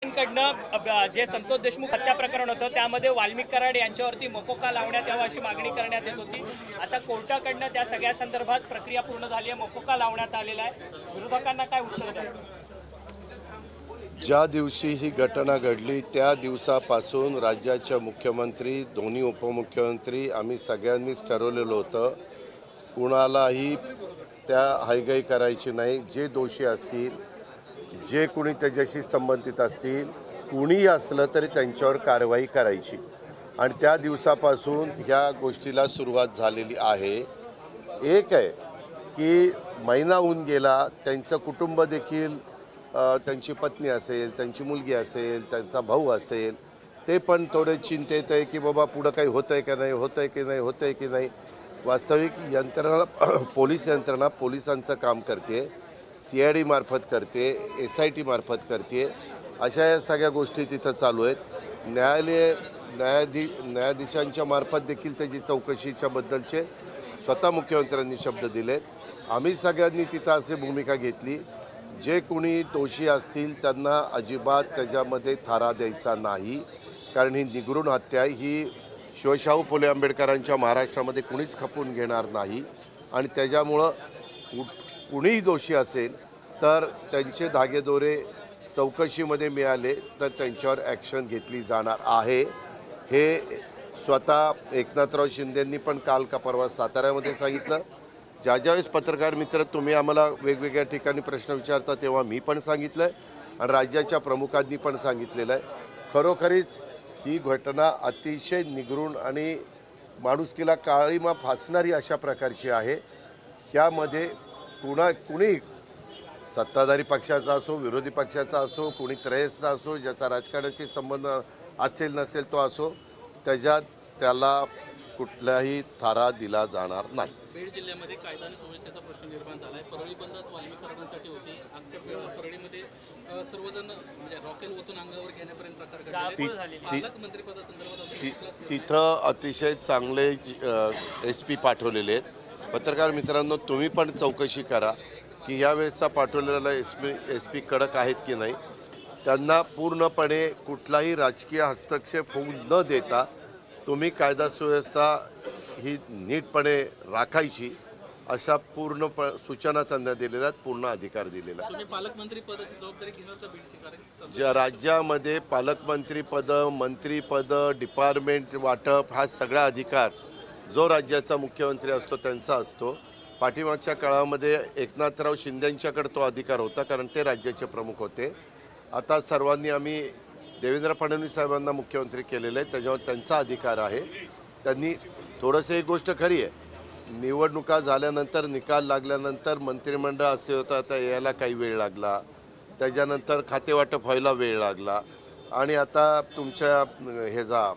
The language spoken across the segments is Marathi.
कडनं जे संतोष देशमुख हत्या प्रकरण होतं त्यामध्ये वाल्मिक कराड यांच्यावरती मकोका लावण्यात यावा अशी मागणी करण्यात येत होती। आता कोर्टाकडनं त्या सगळ्या संदर्भात प्रक्रिया पूर्ण झाली आहे, मकोका लावण्यात आलेला आहे। विरोधकांना काय उत्तर द्याल? ज्या दिवशी ही घटना घडली त्या दिवसापासून राज्याचे मुख्यमंत्री, दोन्ही उपमुख्यमंत्री आम्ही सगळ्यांनीच ठरवलेलं होतं कुणालाही त्या हायगाई करायची नाही। जे दोषी असतील, जे कोणी त्याच्याशी संबंधित असतील, कुणीही असलं तरी त्यांच्यावर कारवाई करायची आणि त्या दिवसापासून ह्या गोष्टीला सुरुवात झालेली आहे। एक आहे की महिना होऊन गेला, त्यांचं कुटुंब देखील त्यांची पत्नी असेल, त्यांची मुलगी असेल, त्यांचा भाऊ असेल, ते पण थोडे चिंतेत आहे की बाबा पुढं काही होतं आहे का नाही, होतं आहे की नाही, होतं आहे की नाही। वास्तविक यंत्रणा पोलीस यंत्रणा पोलिसांचं काम करते, CID मार्फत करते, SIT मार्फत करते, अशा या सगळ्या गोष्टी तिथं चालू आहेत। न्यायाधीशांच्या मार्फत देखील त्याची चौकशीच्या बद्दलचे स्वतः मुख्यमंत्र्यांनी शब्द दिलेत। आम्ही सगळ्यांनी तिथं अशी भूमिका घेतली, जे कोणी दोषी असतील त्यांना अजिबात त्याच्यामध्ये थारा द्यायचा नाही, कारण ही निगरूण हत्या ही शिवशाहू फुले आंबेडकरांच्या महाराष्ट्रामध्ये कुणीच खपवून घेणार नाही आणि त्याच्यामुळं कुणीही दोषी असेल तर त्यांचे धागेदोरे चौकशीमध्ये मिळाले तर त्यांच्यावर ॲक्शन घेतली जाणार आहे। हे स्वतः एकनाथराव शिंदेंनी पण काल का परवा साताऱ्यामध्ये सांगितलं। ज्यावेळेस पत्रकार मित्र तुम्ही आम्हाला वेगवेगळ्या ठिकाणी प्रश्न विचारता तेव्हा मी पण सांगितलं आहे आणि राज्याच्या प्रमुखांनी पण सांगितलेलं आहे। खरोखरीच ही घटना अतिशय निगरूण आणि माणुसकीला काळीमा फासणारी अशा प्रकारची आहे। ह्यामध्ये कुणी सत्ताधारी पक्षाचा असो, विरोधी पक्षाचा असो, कुणी त्रयस्थ असो, ज्याचा राजकारणाशी संबंध असेल नसेल तो असो, त्याला कुठलाही थारा दिला जाणार नाही। बीड जिल्ह्यामध्ये कायदा आणि सुव्यवस्थेचा प्रश्न निर्माण झाला आहे। परळी बंद वाल्मिक कराडांसाठी होती। परळीमध्ये सर्वजण म्हणजे रॉकेल ओतून अंगावर घेण्यापर्यंत प्रकार घडले। पालकमंत्रीपदासंदर्भात तिथं अतिशय चांगले SP पाठवलेले आहेत। पत्रकार मित्रांनो, तुम्ही पण चौकशी करा की यावेळेसचा पाठवलेला SP कडक आहेत की नाही। त्यांना पूर्णपणे कुठलाही राजकीय हस्तक्षेप होऊ न देता तुम्ही कायदा सुव्यवस्था ही नीटपणे राखायची अशा पूर्ण सूचना त्यांना दिलेल्या आहेत, पूर्ण अधिकार दिलेला आहे। पालकमंत्री पदाची जबाबदारी घेणार का बीडची? कारण ज्या राज्यामध्ये पालकमंत्रीपद, मंत्रीपद, डिपार्टमेंट वाटप हा सगळा अधिकार जो राज्याचा मुख्यमंत्री असतो त्यांचा असतो। पाठीमागच्या काळामध्ये एकनाथराव शिंदेंच्याकडे तो अधिकार होता, कारण ते राज्याचे प्रमुख होते। आता सर्वांनी आम्ही देवेंद्र फडणवीस साहेबांना मुख्यमंत्री केलेलं आहे, त्याच्यावर त्यांचा अधिकार आहे। त्यांनी थोडंसं एक गोष्ट खरी आहे, निवडणुका झाल्यानंतर निकाल लागल्यानंतर मंत्रिमंडळ असे होतं, आता यायला काही वेळ लागला, त्याच्यानंतर खातेवाटप व्हायला वेळ लागला आणि आता तुमच्या ह्याचा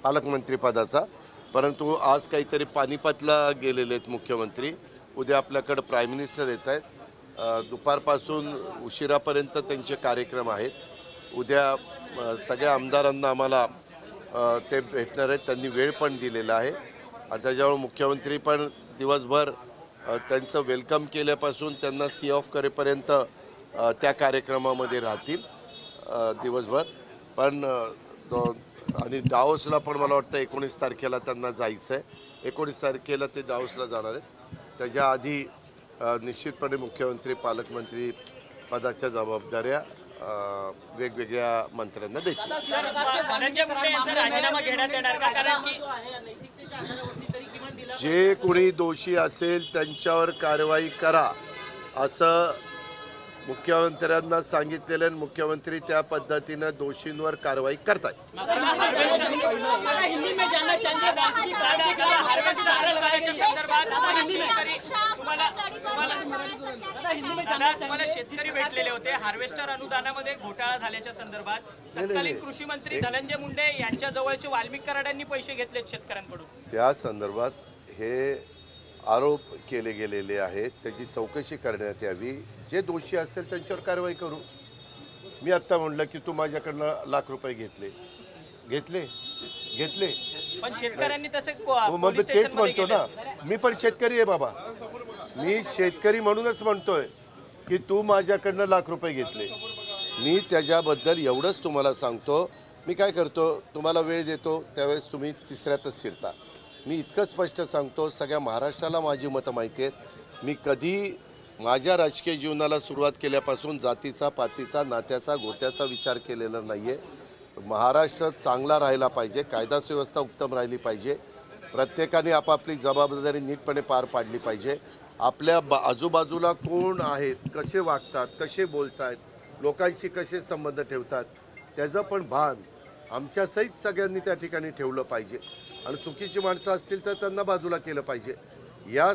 पालकमंत्रीपदाचा, परंतु आज काहीतरी पानिपतला गेलेले आहेत मुख्यमंत्री, उद्या आपल्याकडं प्राईम मिनिस्टर येत आहेत, दुपारपासून उशिरापर्यंत त्यांचे कार्यक्रम आहेत। उद्या सगळ्या आमदारांना आम्हाला ते भेटणार आहेत, त्यांनी वेळ पण दिलेला आहे आणि त्याच्यामुळे मुख्यमंत्री पण दिवसभर त्यांचं वेलकम केल्यापासून त्यांना सी ऑफ करेपर्यंत त्या कार्यक्रमामध्ये राहतील दिवसभर। पण आणि दाओसला पण मला वाटतं 19 तारखेला त्यांना जायचं आहे, 19 तारखेला ते दाओसला जाणार आहेत। त्याच्या आधी निश्चितपणे मुख्यमंत्री पालकमंत्री पदाच्या जबाबदाऱ्या वेगवेगळ्या मंत्र्यांना देतील। जे कोणी दोषी असेल त्यांच्यावर कारवाई करा असं मुख्यमंत्र्यांना सांगितलेलं आणि मुख्यमंत्री त्या पद्धतीनं दोषींवर कारवाई करतात। शेतकरी भेटलेले होते हार्वेस्टर अनुदानामध्ये घोटाळा झाल्याच्या संदर्भात तत्कालीन कृषी मंत्री धनंजय मुंडे यांच्या जवळचे वाल्मिक कराडांनी पैसे घेतलेत शेतकऱ्यांकडून, त्या संदर्भात हे आरोप केले गेलेले आहेत, त्याची चौकशी करण्यात यावी। जे दोषी असेल त्यांच्यावर कारवाई करू। मी आत्ता म्हटलं की तू माझ्याकडनं लाख रुपये घेतले पण शेतकऱ्यांनी तसे मग तेच म्हणतो ना, मी पण शेतकरी आहे बाबा, मी शेतकरी म्हणूनच म्हणतोय की तू माझ्याकडनं लाख रुपये घेतले। मी त्याच्याबद्दल एवढंच तुम्हाला सांगतो, मी काय करतो, तुम्हाला वेळ देतो त्यावेळेस तुम्ही तिसऱ्यातच शिरता. मी इतकं स्पष्ट सांगतो, सगळ्या महाराष्ट्राला माझी मतं माहिती आहेत. मी कधी माझ्या राजकीय जीवनाला सुरुवात केल्यापासून जातीचा, पातीचा, नात्याचा, गोत्याचा विचार केलेला नाही आहे. महाराष्ट्र चांगला राहिला पाहिजे, कायदा सुव्यवस्था उत्तम राहिली पाहिजे, प्रत्येकाने आपापली जबाबदारी नीटपणे पार पाडली पाहिजे. आपल्या आजूबाजूला कोण आहेत, कसे वागतात, कसे बोलत आहेत, लोकांशी कसे संबंध ठेवतात, त्याचं पण भान आमच्यासहित सगळ्यांनी त्या ठिकाणी ठेवलं पाहिजे. आणि चुकीची माणसं असतील तर त्यांना बाजूला केलं पाहिजे. या